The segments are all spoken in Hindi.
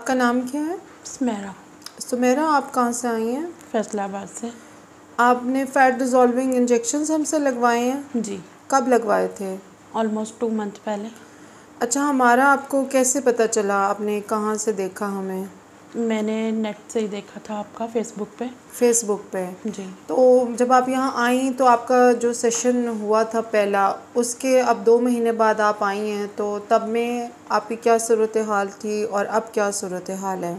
आपका नाम क्या है? सुमेरा। सुमेरा, आप कहाँ से आई हैं? फैसलाबाद से। आपने फैट डिज़ोल्विंग इंजेक्शंस हमसे लगवाए हैं? जी, कब लगवाए थे? ऑलमोस्ट 2 मंथ पहले। अच्छा, हमारा आपको कैसे पता चला? आपने कहाँ से देखा हमें? मैंने नेट से ही देखा था आपका फेसबुक पे। फेसबुक पे। जी। तो जब आप यहाँ आई तो आपका जो सेशन हुआ था पहला, उसके अब 2 महीने बाद आप आई हैं, तो तब में आपकी क्या सूरत हाल थी और अब क्या सूरत हाल है?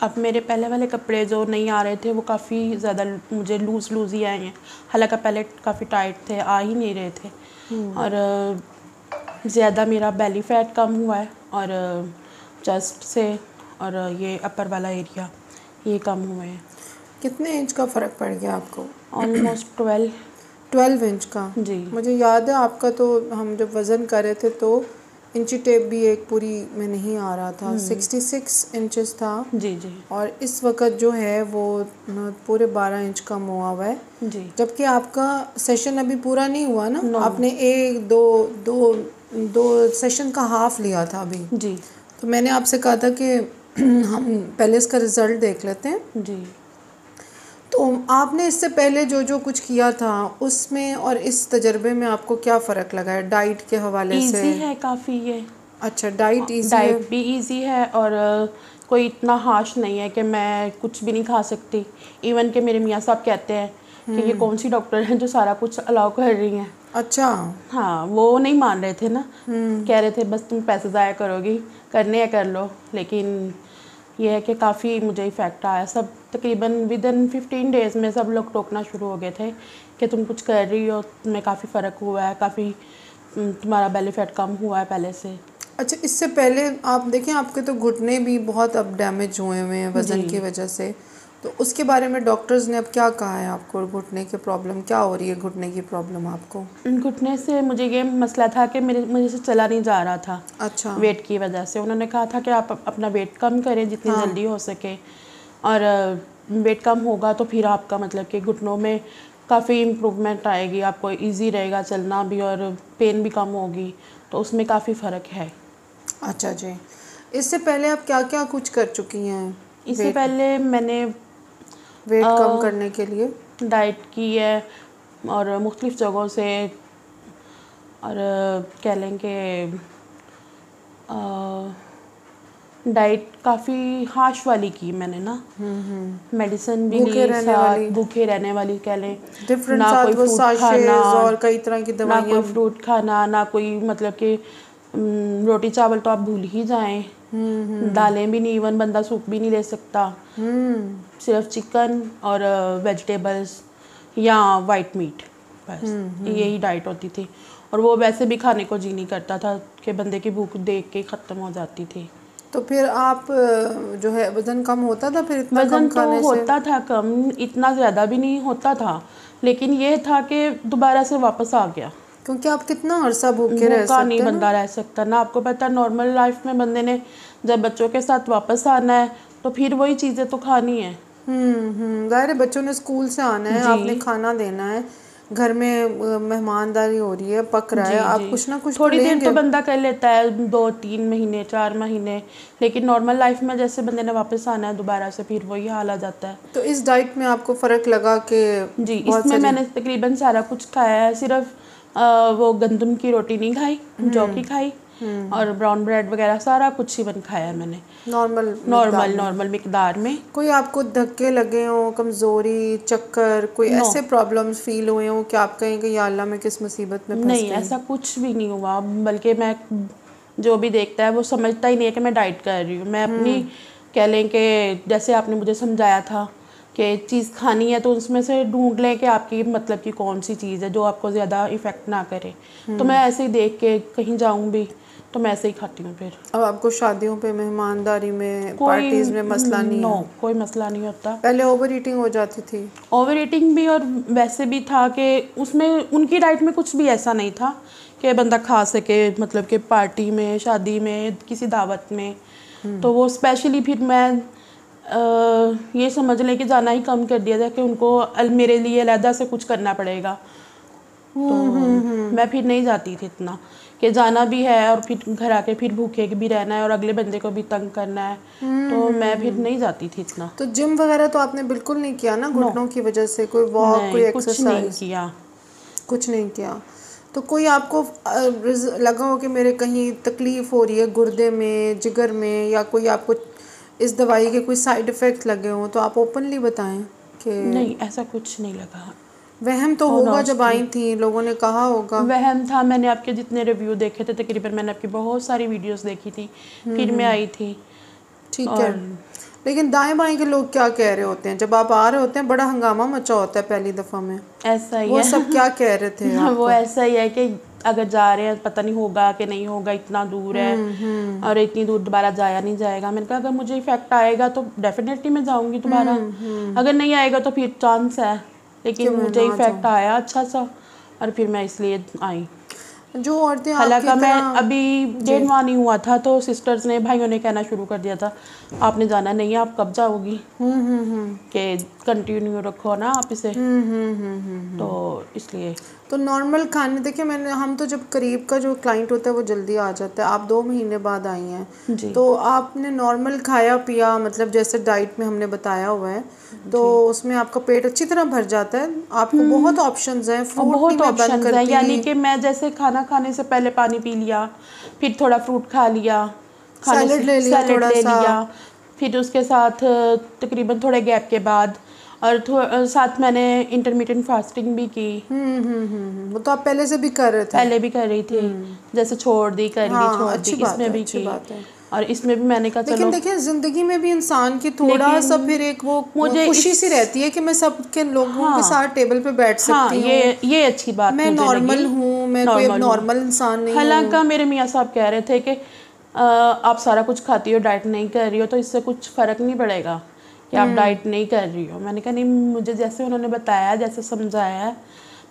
अब मेरे पहले वाले कपड़े जो नहीं आ रहे थे वो काफ़ी ज़्यादा मुझे लूज़ लूज़ ही आए हैं। हालांकि पहले काफ़ी टाइट थे, आ ही नहीं रहे थे। और ज़्यादा मेरा बेली फैट कम हुआ है और चेस्ट से और ये अपर वाला एरिया ये कम हुए हैं। कितने इंच का फ़र्क पड़ गया आपको? ऑलमोस्ट 12। 12 इंच का। जी। मुझे याद है आपका, तो हम जब वज़न कर रहे थे तो इंची टेप भी एक पूरी में नहीं आ रहा था। 66 इंचेस था। जी जी और इस वक्त जो है वो पूरे 12 इंच कम हुआ है। जी। जबकि आपका सेशन अभी पूरा नहीं हुआ ना? नो। आपने एक दो दो दो सेशन का हाफ लिया था अभी। जी तो मैंने आपसे कहा था कि हम पहले इसका रिज़ल्ट देख लेते हैं। जी। तो आपने इससे पहले जो जो कुछ किया था उसमें और इस तजर्बे में आपको क्या फ़र्क लगा है डाइट के हवाले से? इजी है काफ़ी ये। अच्छा, डाइट इजी है। डाइट भी इजी है और कोई इतना हार्श नहीं है कि मैं कुछ भी नहीं खा सकती। इवन कि मेरे मियाँ साहब कहते हैं कि ये कौन सी डॉक्टर हैं जो सारा कुछ अलाउ कर रही हैं। अच्छा। हाँ, वो नहीं मान रहे थे ना। कह रहे थे बस तुम पैसे ज़ाया करोगी, करने हैं कर लो। लेकिन ये है कि काफ़ी मुझे इफ़ेक्ट आया। सब तकरीबन विदिन 15 डेज़ में सब लोग टोकना शुरू हो गए थे कि तुम कुछ कर रही हो, तुम्हें काफ़ी फ़र्क हुआ है, काफ़ी तुम्हारा बेली फैट कम हुआ है पहले से। अच्छा, इससे पहले आप देखें आपके तो घुटने भी बहुत अब डैमेज हुए हुए हैं वज़न जी। की वजह से। तो उसके बारे में डॉक्टर्स ने अब क्या कहा है आपको? घुटने की प्रॉब्लम क्या हो रही है? घुटने की प्रॉब्लम आपको? घुटने से मुझे ये मसला था कि मुझे से चला नहीं जा रहा था अच्छा। वेट की वजह से। उन्होंने कहा था कि आप अपना वेट कम करें जितनी हाँ। जल्दी हो सके, और वेट कम होगा तो फिर आपका मतलब कि घुटनों में काफ़ी इम्प्रूवमेंट आएगी, आपको इजी रहेगा चलना भी और पेन भी कम होगी। तो उसमें काफ़ी फ़र्क है। अच्छा जी। इससे पहले आप क्या क्या कुछ कर चुकी हैं इससे पहले मैंने वेट कम करने के लिए? डाइट की है और मुख्तलिफ़ जगहों से, और कह लें कि डाइट काफ़ी हार्श वाली की मैंने ना। मेडिसिन भी भूखे ली, रहने साथ वाली भूखे रहने वाली कह लें। डिफरेंट, ना साथ कोई वो फ्रूट खाना, साशेज और कई तरह की ना कोई दवाइयाँ। फ्रूट खाना, ना कोई मतलब कि रोटी चावल तो आप भूल ही जाएं। दालें भी नहीं, इवन बंदा सूप भी नहीं ले सकता। सिर्फ चिकन और वेजिटेबल्स या वाइट मीट, बस यही डाइट होती थी। और वो वैसे भी खाने को जी नहीं करता था कि बंदे की भूख देख के ख़त्म हो जाती थी। तो फिर आप जो है वज़न कम होता था फिर इतना कम वज़न तो खाने से? होता था कम, इतना ज़्यादा भी नहीं होता था, लेकिन ये था कि दोबारा से वापस आ गया। क्योंकि आप कितना अरसा भूखे रह भूखा नहीं सकते हैं ना? बंदा रह सकता ना। आपको पता है नॉर्मल लाइफ में बंदे ने जब बच्चों के साथ वापस आना है तो फिर वही चीज़ें तो खानी है। ज़ाहिर है, बच्चों ने स्कूल से आना है, जी आपने खाना देना है, घर में मेहमानदारी हो रही है, पक रहा है, जी आप जी। कुछ ना कुछ तो थोड़ी देर तो लेंगे। बंदा कर लेता है, 2-3 महीने 4 महीने, लेकिन नॉर्मल लाइफ में जैसे बंदे ने वापस आना है दोबारा से फिर वही हाल आ जाता है। तो इस डाइट में आपको फ़र्क लगा कि जी, बहुत इसमें सारी? मैंने तकरीबन सारा कुछ खाया है। सिर्फ वो गंदम की रोटी नहीं खाई, जौ की खाई, और ब्राउन ब्रेड वगैरह सारा कुछ इवन खाया है मैंने, नॉर्मल मिकदार में? नॉर्मल मिकदार में। कोई आपको धक्के लगे हों, कमज़ोरी, चक्कर, कोई नो, ऐसे प्रॉब्लम्स फील हुए हों कि आप कहें कि या अल्लाह मैं किस मुसीबत में फंस नहीं गई? ऐसा कुछ भी नहीं हुआ। बल्कि मैं, जो भी देखता है वो समझता ही नहीं है कि मैं डाइट कर रही हूँ। मैं अपनी कह लें कि जैसे आपने मुझे समझाया था कि चीज़ खानी है तो उसमें से ढूंढ लें कि आपकी मतलब की कौन सी चीज़ है जो आपको ज़्यादा इफ़ेक्ट ना करे। तो मैं ऐसे ही देख के कहीं जाऊँ भी तो मैं ऐसे ही खाती हूँ। फिर अब आपको शादियों पे, मेहमानदारी में, कोई पार्टीज़ में मसला नहीं नो, है? कोई मसला नहीं होता। पहले ओवर ईटिंग हो जाती थी? ओवर ईटिंग भी, और वैसे भी था कि उसमें उनकी डाइट में कुछ भी ऐसा नहीं था कि बंदा खा सके, मतलब कि पार्टी में, शादी में, किसी दावत में। तो वो स्पेशली फिर मैं ये समझ लें कि जाना ही कम कर दिया था कि उनको मेरे लिए अलहदा से कुछ करना पड़ेगा। तो मैं फिर नहीं जाती थी इतना, कि जाना भी है और फिर घर आके फिर भूखे भी रहना है और अगले बंदे को भी तंग करना है, तो मैं फिर नहीं जाती थी इतना। तो जिम वगैरह तो आपने बिल्कुल नहीं किया ना घुटनों की वजह से? कोई वॉक, कोई नहीं, कुछ नहीं एक्सरसाइज? किया। कुछ नहीं किया। तो कोई आपको लगा हो कि मेरे कहीं तकलीफ हो रही है गुर्दे में, जिगर में, या कोई आपको इस दवाई के कोई साइड इफ़ेक्ट लगे हों, तो आप ओपनली बताएं कि नहीं, ऐसा कुछ नहीं लगा। वहम तो होगा जब आई थी, लोगों ने कहा होगा। वहम था, मैंने आपके जितने रिव्यू देखे थे तकरीबन, मैंने आपकी बहुत सारी वीडियोस देखी थी, फिर मैं आई थी। ठीक है, लेकिन दाएं बाएं के लोग क्या कह रहे होते हैं जब आप आ रहे होते हैं? बड़ा हंगामा मचा होता है पहली दफ़ा में। ऐसा ही वो है। सब क्या कह रहे थे आपको? वो ऐसा ही है कि अगर जा रहे हैं पता नहीं होगा कि नहीं होगा, इतना दूर है और इतनी दूर दोबारा जाया नहीं जाएगा। मैंने कहा अगर मुझे इफेक्ट आएगा तो डेफिनेटली मैं जाऊंगी दोबारा, अगर नहीं आएगा तो फिर चांस है, लेकिन मुझे इफेक्ट आया अच्छा सा और फिर मैं इसलिए आई। जो औरतें हालांकि मैं अभी 1.5 माह नहीं हुआ था तो सिस्टर्स ने, भाइयों ने कहना शुरू कर दिया था आपने जाना नहीं है, आप कब जाओगी, कि कंटिन्यू रखो ना आप इसे। तो इसलिए तो नॉर्मल खाने, देखिए मैंने, हम तो जब करीब का जो क्लाइंट होता है वो जल्दी आ जाता है। आप 2 महीने बाद आई हैं, तो आपने नॉर्मल खाया पिया, मतलब जैसे डाइट में हमने बताया हुआ है, तो उसमें आपका पेट अच्छी तरह भर जाता है। आपको बहुत ऑप्शंस हैं, फ्रूट बहुत ऑप्शंस हैं, यानी कि मैं जैसे खाना खाने से पहले पानी पी लिया, फिर थोड़ा फ्रूट खा लिया, सैलेड ले लिया, सैलेड ले लिया, फिर उसके साथ तकरीबन थोड़े गैप के बाद, और साथ मैंने इंटरमीडिएट फास्टिंग भी की। वो तो आप पहले से भी कर रहे थे? पहले भी कर रही थी, जैसे छोड़ दी, करी छोड़ दी, इसमें भी की, और इसमें भी मैंने कहा चलो। लेकिन देखिए जिंदगी में भी इंसान की थोड़ा सा फिर एक वो खुशी सी रहती है कि मैं सबके लोगों के साथ टेबल पे बैठ सकती हूँ। ये अच्छी बात मैं नॉर्मल हूँ, मैं कोई नॉर्मल इंसान नहीं हूँ। हालांकि मेरे मियाँ साहब कह रहे थे कि आप सारा कुछ खाती हो, डाइट नहीं कर रही हो, तो इससे कुछ फ़र्क नहीं पड़ेगा कि आप डाइट नहीं कर रही हो। मैंने कहा नहीं, मुझे जैसे उन्होंने बताया, जैसे समझाया,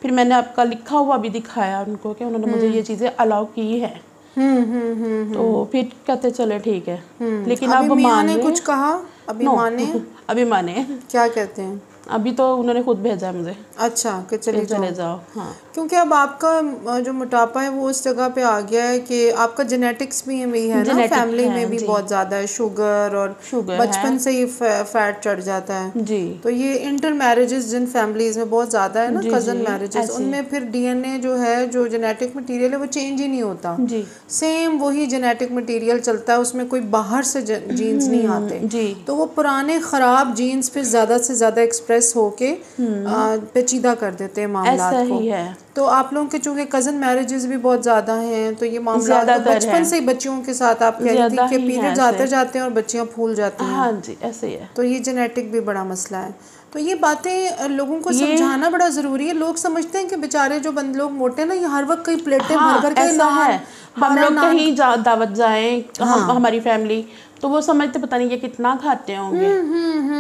फिर मैंने आपका लिखा हुआ भी दिखाया उनको कि उन्होंने मुझे ये चीज़ें अलाउ की है। तो फिर कहते चले ठीक है, लेकिन अब माने कुछ कहा? अभी माने? अभी माने क्या कहते हैं? अभी तो उन्होंने खुद भेजा मुझे। अच्छा, कि चले जाओ। हाँ, क्योंकि अब आपका जो मोटापा है वो उस जगह पे आ गया है कि आपका जेनेटिक्स भी है ना, फैमिली में भी बहुत ज़्यादा है, शुगर और बचपन से ही फैट चढ़ जाता है जी। तो ये इंटर मैरिजेस जिन फैमिलीज में बहुत ज़्यादा है ना, कज़न मैरिजेस, उनमें फिर डीएनए जो है, जो जेनेटिक मटीरियल है वो चेंज ही नहीं होता जी। सेम वही जेनेटिक मटीरियल चलता है, उसमें कोई बाहर से जीन्स नहीं आते जी। तो वो पुराने ख़राब जीन्स फिर ज़्यादा से ज़्यादा एक्सप्रेस होके पेचीदा कर देते हैं मामला को। है। तो आप लोगों के चूंकि कज़न मैरिजेस भी बहुत ज़्यादा हैं, तो ये मामला तो बचपन से ही बच्चियों के साथ आप कह रही थी कि पीरियड आते जाते हैं और बच्चियां फूल जाती हैं। हाँ जी, ऐसे ही है। तो ये जेनेटिक भी बड़ा मसला है। तो ये बातें लोगों को समझाना बड़ा ज़रूरी है। लोग समझते हैं कि बेचारे जो लोग मोटे ना, ये हर वक्त कई प्लेटें भर भर के है। हम लोग कहीं दावत जाएं, हमारी फैमिली, तो वो समझते पता नहीं ये कितना खाते होंगे,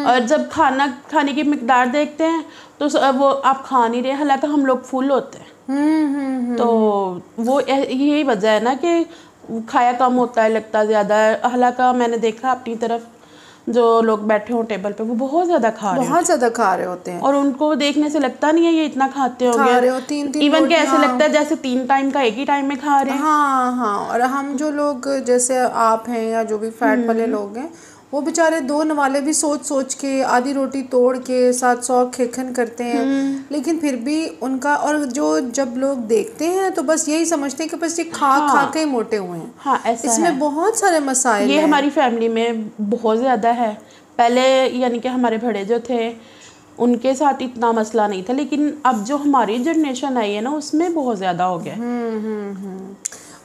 और जब खाने की मिकदार देखते हैं तो वो आप खा नहीं रहे, हालांकि हम लोग फुल होते हैं। तो वो यही वजह है ना कि खाया कम होता है, लगता ज़्यादा है। हालांकि मैंने देखा अपनी तरफ जो लोग बैठे हो टेबल पे, वो बहुत ज़्यादा खा रहे होते हैं, और उनको देखने से लगता नहीं है ये इतना खाते होंगे। इवन के ऐसे लगता है जैसे 3 टाइम का एक ही टाइम में खा रहे हैं। हाँ। और हम जो लोग जैसे आप हैं या जो भी फैट वाले लोग हैं, वो बेचारे 2 नवाले भी सोच के आधी रोटी तोड़ के 700 खेखन करते हैं, लेकिन फिर भी उनका, और जो जब लोग देखते हैं तो बस यही समझते हैं कि बस ये खा के मोटे हुए हैं। हाँ, ऐसा इसमें है। बहुत सारे मसाइल ये हमारी फैमिली में बहुत ज़्यादा है। पहले यानी कि हमारे बड़े जो थे उनके साथ इतना मसला नहीं था, लेकिन अब जो हमारी जनरेशन आई है ना, उसमें बहुत ज़्यादा हो गया।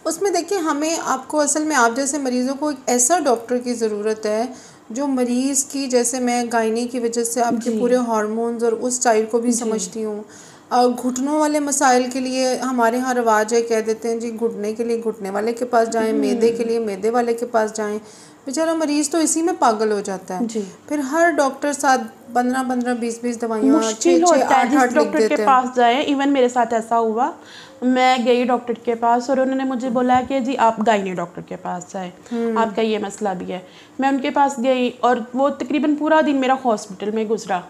उसमें देखिए, हमें आपको असल में आप जैसे मरीज़ों को एक ऐसा डॉक्टर की ज़रूरत है जो मरीज़ की, जैसे मैं गायनी की वजह से आपके पूरे हार्मोन्स और उस स्टाइल को भी समझती हूँ। घुटनों वाले मसाइल के लिए हमारे यहाँ रवाज है, कह देते हैं जी घुटने के लिए घुटने वाले के पास जाएं, मैदे के लिए मैदे वाले के पास जाएं, बेचारा मरीज तो इसी में पागल हो जाता है। फिर हर डॉक्टर साथ 15-15, 20-20 दवाइयाँ, मुश्किल होता है जिस डॉक्टर के पास जाए। इवन मेरे साथ ऐसा हुआ, मैं गई डॉक्टर के पास और उन्होंने मुझे बोला कि जी आप गायनी डॉक्टर के पास जाए, आपका ये मसला भी है। मैं उनके पास गई और वो तकरीबन पूरा दिन मेरा हॉस्पिटल में गुजरा।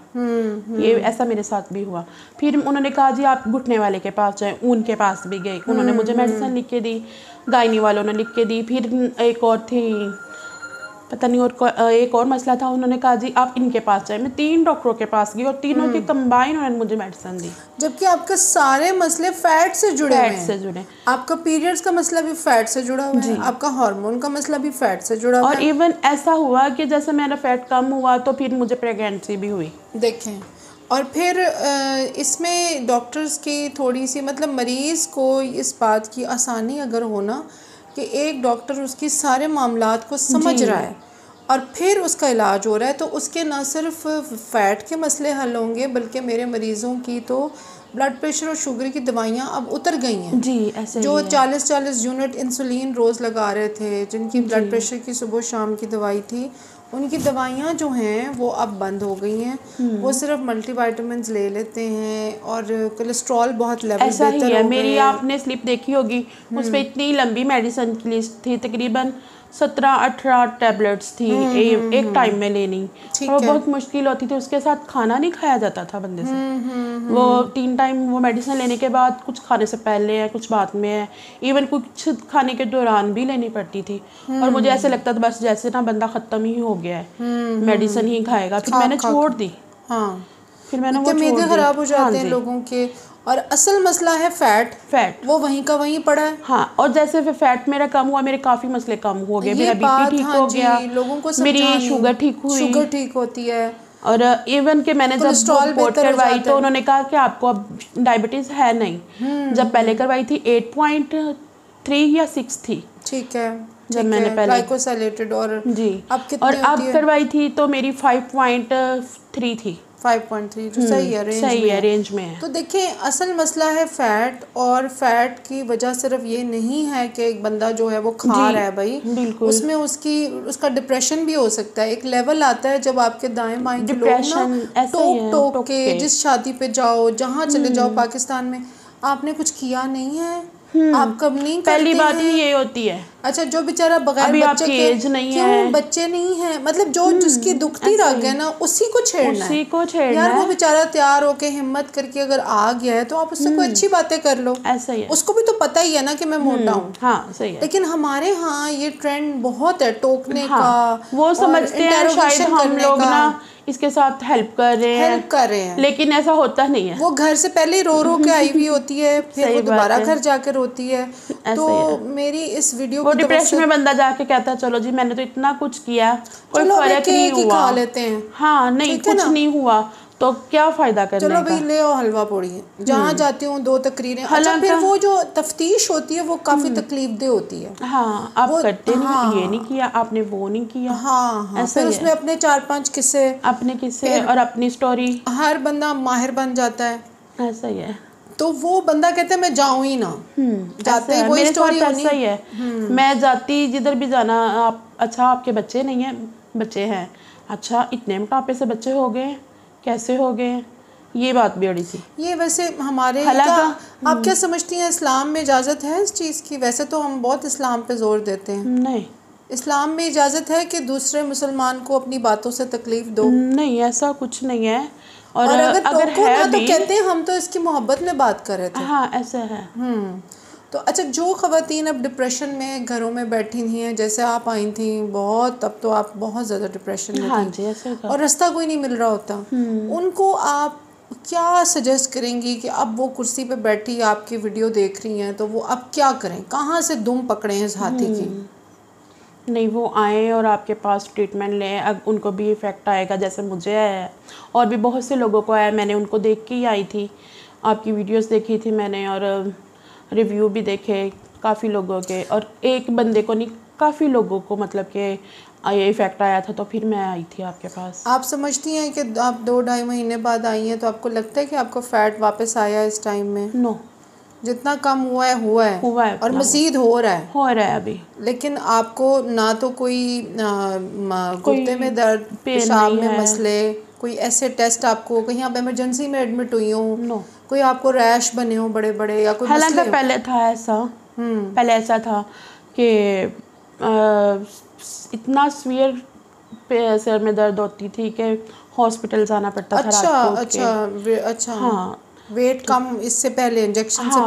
ये ऐसा मेरे साथ भी हुआ। फिर उन्होंने कहा जी आप घुटने वाले के पास जाए, उनके पास भी गई, उन्होंने मुझे मेडिसिन लिख के दी, गायनी वालों ने लिख के दी। फिर एक और थी, पता नहीं, और एक और मसला था, उन्होंने कहा जी आप इनके पास जाए। मैं 3 डॉक्टरों के पास गई और तीनों के कंबाइन उन्होंने मुझे मेडिसिन दी। जबकि आपके सारे मसले फैट से जुड़े हुए हैं। आपका पीरियड्स का मसला भी फैट से जुड़ा हुआ है, आपका हार्मोन का मसला भी फैट से जुड़ा हुआ है। और इवन ऐसा हुआ कि जैसे मेरा फैट कम हुआ तो फिर मुझे प्रेगनेंसी भी हुई। देखें, और फिर इसमें डॉक्टर्स की थोड़ी सी मतलब मरीज़ को इस बात की आसानी अगर होना कि एक डॉक्टर उसकी सारे मामलात को समझ रहा है और फिर उसका इलाज हो रहा है, तो उसके ना सिर्फ फ़ैट के मसले हल होंगे बल्कि मेरे मरीज़ों की तो ब्लड प्रेशर और शुगर की दवाइयाँ अब उतर गई हैं। जी, ऐसे जो 40-40 यूनिट इंसुलिन रोज़ लगा रहे थे, जिनकी ब्लड प्रेशर की सुबह शाम की दवाई थी, उनकी दवाइयाँ जो हैं वो अब बंद हो गई हैं। वो सिर्फ मल्टीविटामिन्स ले लेते हैं और कोलेस्ट्रॉल बहुत लेवल ऐसा ही है। मेरी आपने स्लिप देखी होगी, उस पर इतनी लंबी मेडिसिन की लिस्ट थी, तकरीबन 17-18 टैबलेट्स थी एक टाइम में लेनी। वो बहुत मुश्किल होती थी, उसके साथ खाना नहीं खाया जाता था बंदे से। वो 3 टाइम वो मेडिसिन लेने के बाद कुछ खाने से पहले है, कुछ बाद में है, इवन कुछ खाने के दौरान भी लेनी पड़ती थी। और मुझे ऐसे लगता था बस जैसे ना बंदा ख़त्म ही हो गया है, मेडिसिन ही खाएगा। फिर मैंने छोड़ दी। फिर मैंने वो मीदे ख़राब हो जाते हैं लोगों के। और असल मसला है फैट वो वहीं का वहीं पड़ा है। हाँ, और जैसे फैट मेरा कम हुआ, मेरे काफ़ी मसले कम हो गए, मेरा बीपी ठीक हो गया, लोगों को मेरी शुगर ठीक हुई, शुगर ठीक होती है। और इवन के मैंने जब रिपोर्ट करवाई तो उन्होंने कहा कि आपको अब डायबिटीज़ है नहीं। जब पहले करवाई थी 8.3 या 6 थी। ठीक है, जब मैंने पहले ग्लाइकोसाइलेटेड। और जी, और अब करवाई थी तो मेरी 5.3 थी। 5.3 जो सही है, रेंज में है। तो देखें, असल मसला है फैट। और फैट की वजह सिर्फ ये नहीं है कि एक बंदा जो है वो खा रहा है भाई, उसमें उसका डिप्रेशन भी हो सकता है। एक लेवल आता है जब आपके दाएं बाएं के लोग ना टोक के जिस शादी पे जाओ, जहाँ चले जाओ पाकिस्तान में, आपने कुछ किया नहीं है, आप कब नहीं करते पहली बात ही ये होती है। अच्छा, जो बेचारा बगैर बच्चे के एज नहीं है, बच्चे नहीं है, मतलब जो जिसकी दुखती रग है ना उसी को छेड़ना है यार। वो बेचारा तैयार होके हिम्मत करके अगर आ गया है तो आप उससे कोई अच्छी बातें कर लो। ऐसा ही है, उसको भी तो पता ही है ना कि मैं मोटा हूँ। हाँ, सही है। लेकिन हमारे यहाँ ये ट्रेंड बहुत है टोकने का, वो समझते हैं शायद हम लोग ना इसके साथ हेल्प कर रहे हैं, लेकिन ऐसा होता नहीं है। वो घर से पहले रो के आई हुई होती है, फिर वो दोबारा घर जाकर रोती है। तो मेरी इस वीडियो वो डिप्रेशन में बंदा जाके कहता है चलो जी मैंने तो इतना कुछ किया, कोई फर्क नहीं हुआ, खा लेते हैं। हाँ, नहीं कुछ नहीं हुआ तो क्या फ़ायदा करने का। चलो भाई ले आओ हलवा पूड़ी, जहाँ जाती हूँ 2 तकरीरें। अच्छा, फिर वो जो तफ्तीश होती है वो काफ़ी तकलीफदेह होती है। हाँ, आप करते नहीं, ये नहीं किया आपने, वो नहीं किया। हाँ, फिर उसमें अपने 4-5 किस्से, और अपनी स्टोरी, हर बंदा माहिर बन जाता है। ऐसा ही है। तो वो बंदा कहते हैं मैं जाऊँ ही ना, जाते हैं वही स्टोरी ऐसा ही है। मैं जाती जिधर भी जाना, आप अच्छा आपके बच्चे नहीं हैं, बच्चे हैं, अच्छा इतने मोटापे से बच्चे हो गए, कैसे हो गए, ये बात भी अड़ी थी। ये वैसे हमारे आप क्या समझती हैं, इस्लाम में इजाज़त है इस चीज़ की? वैसे तो हम बहुत इस्लाम पे जोर देते हैं। नहीं, इस्लाम में इजाज़त है कि दूसरे मुसलमान को अपनी बातों से तकलीफ दो? नहीं, ऐसा कुछ नहीं है। और अगर है ना, तो कहते हैं हम तो इसकी मोहब्बत में बात कर रहे थे। हाँ, ऐसा है। तो अच्छा, जो ख़वातीन अब डिप्रेशन में घरों में बैठी थी हैं, जैसे आप आई थी बहुत, अब तो आप बहुत ज़्यादा डिप्रेशन में हाँ जी, ऐसे और रास्ता कोई नहीं मिल रहा होता, उनको आप क्या सजेस्ट करेंगी कि अब वो कुर्सी पे बैठी आपकी वीडियो देख रही हैं तो वो अब क्या करें, कहाँ से दुम पकड़ें इस हाथी की? नहीं, वो आए और आपके पास ट्रीटमेंट लें, अब उनको भी इफ़ेक्ट आएगा जैसे मुझे आया और भी बहुत से लोगों को आया। मैंने उनको देख के ही आई थी, आपकी वीडियोस देखी थी मैंने और रिव्यू भी देखे काफ़ी लोगों के, और एक बंदे को नहीं काफ़ी लोगों को मतलब कि ये इफ़ेक्ट आया था, तो फिर मैं आई थी आपके पास। आप समझती हैं कि आप 2-2.5 महीने बाद आई हैं तो आपको लगता है कि आपको फ़ैट वापस आया इस टाइम में? नो, जितना कम हुआ है और मजीद हो रहा है अभी। लेकिन आपको ना तो कोई घुटने में दर्द, पेशाब में मसले, कोई ऐसे टेस्ट आपको कहीं आप इमरजेंसी में एडमिट हुई हो, कोई आपको रैश बने हो बड़े बड़े या कोई हालांकि पहले था ऐसा, पहले ऐसा था कि इतना सीवियर सर में दर्द होती थी कि हॉस्पिटल जाना पड़ता था रात को। अच्छा हाँ, वेट कम इससे पहले, इंजेक्शन से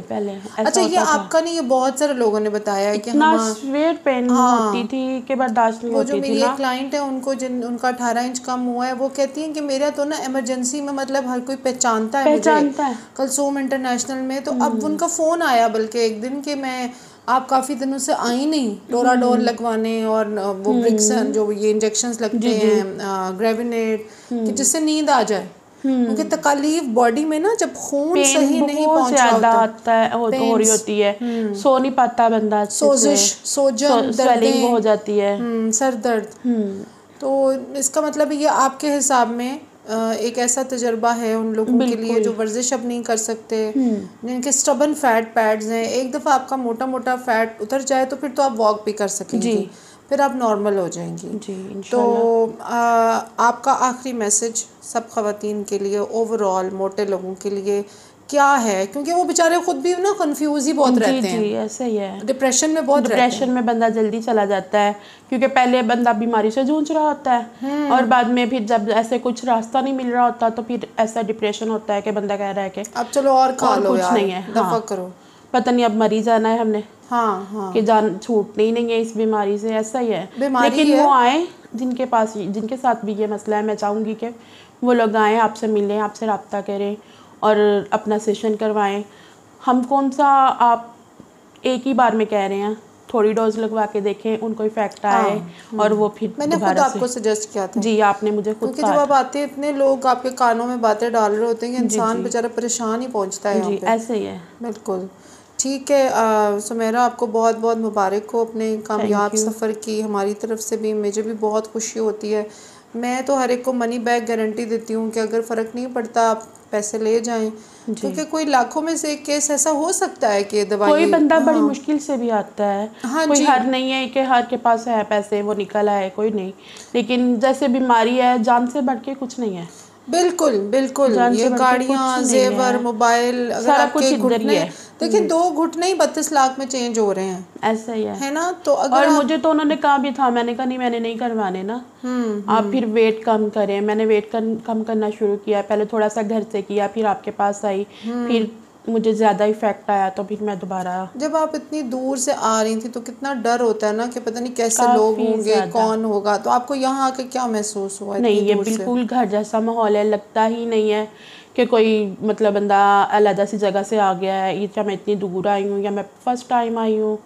पहले अच्छा ये आपका नहीं, ये बहुत सारे लोगों ने बताया है कि इतना सीवियर पेन होती थी कि बर्दाश्त नहीं होती थी। वो जो मेरी एक क्लाइंट है उनको उनका 18 इंच कम हुआ है, वो कहती हैं कि मेरा तो ना इमरजेंसी में मतलब हर कोई पहचानता है मुझे कलसूम इंटरनेशनल में। तो अब उनका फ़ोन आया बल्कि एक दिन कि मैं आप काफ़ी दिनों से आई नहीं टोराडोल लगवाने और वो ब्रिक्सन जो ये इंजेक्शंस लगते हैं ग्रेविनेट कि जिससे नींद आ जाए, क्योंकि तकलीफ बॉडी में ना जब खून सही नहीं पहुंच रहा होता है हो रही होती है, सो नहीं पाता बंदा, सोजिश, सोजन, स्वेलिंग हो जाती है, सर दर्द। तो इसका मतलब ये आपके हिसाब में एक ऐसा तजर्बा है उन लोगों के लिए जो वर्जिश अब नहीं कर सकते, जिनके स्टबन फैट पैड्स हैं। एक दफ़ा आपका मोटा मोटा फैट उतर जाए तो फिर तो आप वॉक भी कर सकेंगी, फिर आप नॉर्मल हो जाएंगी जी। तो आपका आखिरी मैसेज सब ख़वातीन के लिए, ओवरऑल मोटे लोगों के लिए क्या है? क्योंकि वो बेचारे खुद भी ना कंफ्यूज ही बहुत रहते हैं। जी ऐसा ही है, डिप्रेशन में बहुत डिप्रेशन में बंदा जल्दी चला जाता है, क्योंकि पहले बंदा बीमारी से जूझ रहा होता है और बाद में फिर जब ऐसे कुछ रास्ता नहीं मिल रहा होता तो फिर ऐसा डिप्रेशन होता है कि बंदा कह रहा है कि अब चलो और खा लो कुछ यार, नहीं है, दफा करो, पता नहीं अब मरी जाना है हमने, कि जान छूटनी नहीं है इस बीमारी से। ऐसा ही है, लेकिन वो आए जिनके पास, जिनके साथ भी ये मसला है, मैं चाहूँगी कि वो लोग आएँ, आपसे मिलें, आपसे रब्ता करें और अपना सेशन करवाएं। हम कौन सा आप एक ही बार में कह रहे हैं, थोड़ी डोज लगवा के देखें, उनको इफेक्ट आए और वो फिर मैंने खुद आपको सजेस्ट किया था जी, आपने मुझे खुद क्योंकि जब आप आते हैं इतने लोग आपके कानों में बातें डाल रहे होते हैं कि इंसान बेचारा परेशान ही पहुंचता है जी, ऐसे ही है। बिल्कुल ठीक है। सुमेरा आपको बहुत बहुत मुबारक हो अपने कामयाब सफ़र की, हमारी तरफ से भी, मुझे भी बहुत खुशी होती है। मैं तो हर एक को मनी बैक गारंटी देती हूँ कि अगर फ़र्क नहीं पड़ता आप पैसे ले जाएं, क्योंकि कोई लाखों में से एक केस ऐसा हो सकता है कि दवाई, कोई बंदा बड़ी मुश्किल से भी आता है, कोई हर नहीं है कि हर के पास है पैसे वो निकल आए, कोई नहीं, लेकिन जैसे बीमारी है जान से बढ़ के कुछ नहीं है। बिल्कुल बिल्कुल, ये गाड़ियाँ, जेवर, मोबाइल, अगर आपके घुटने देखिए 2 घुटने ही 32 लाख में चेंज हो रहे हैं, ऐसा ही है ना। तो अगर और मुझे तो उन्होंने कहा भी था, मैंने कहा नहीं, मैंने नहीं करवाने ना, आप फिर वेट कम करें। मैंने वेट कम करना शुरू किया, पहले थोड़ा सा घर से किया, फिर आपके पास आई, फिर मुझे ज़्यादा इफेक्ट आया तो फिर मैं दोबारा। जब आप इतनी दूर से आ रही थी तो कितना डर होता है ना कि पता नहीं कैसे लोग होंगे, कौन होगा। तो आपको यहाँ आके क्या महसूस हुआ? नहीं, ये बिल्कुल घर जैसा माहौल है, लगता ही नहीं है कि कोई मतलब बंदा अलग सी जगह से आ गया है, या मैं इतनी दूर आई हूँ या मैं फर्स्ट टाइम आई हूँ,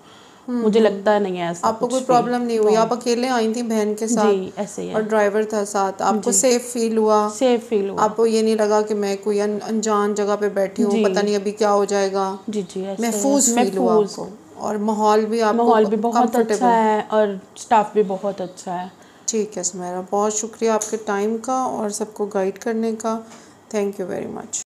मुझे लगता नहीं है ऐसा। आपको कोई प्रॉब्लम नहीं हुई? आप अकेले आई थी बहन के साथ? जी ऐसे ही है, और ड्राइवर था साथ, आपको सेफ फील हुआ? सेफ फील हुआ, आपको ये नहीं लगा कि मैं कोई अनजान जगह पे बैठी हूँ, पता नहीं अभी क्या हो जाएगा? जी जी, महफूज फील हुआ आपको? और माहौल भी बहुत अच्छा है और स्टाफ भी बहुत अच्छा है। ठीक है सुमेरा, बहुत शुक्रिया आपके टाइम का और सबको गाइड करने का। Thank you very much.